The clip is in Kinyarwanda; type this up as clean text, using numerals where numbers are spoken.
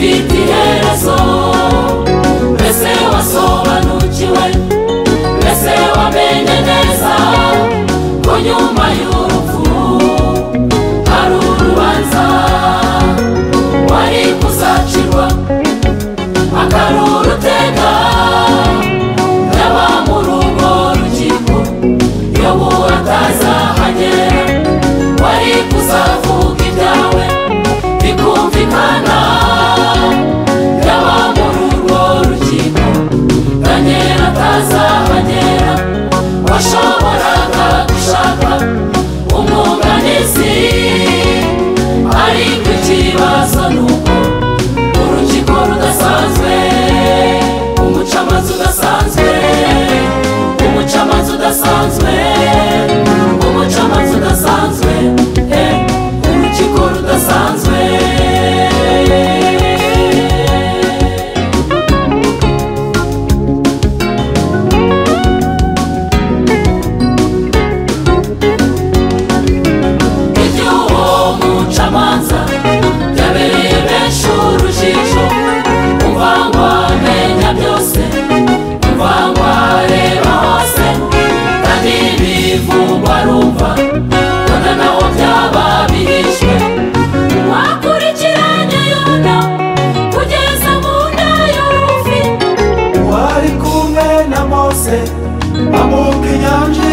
ifite iherezo. Mbese wasobanukiwe, mbese wamenye neza ko nyuma y'urupfu hari urubanza wari kuzacirwa, akarurutega yaba muri urwo rukiko. Yobu atazahagera wari kuzavuga ibyawe bikumvikana, yaba muri urwo rukiko. Daniel atazahagera washoboraga gushaka umwunganizi, ariko ikibazo nuko urukiko rudasanzwe, umucamanza udasanzwe, umucamanza udasanzwe, umucamanza udasanzwe, urukiko rudasanzwe. Iby'uwo mucamanza byabereye benshi urujijo, umva ngo amenya byose, umva ngo areba hose, kandi bivugwa arumva, bona naho byaba bihishwe. Wakurikiranye Yona kugeza mu nda y'urufi, wari kumwe na Mose ambuka inyanja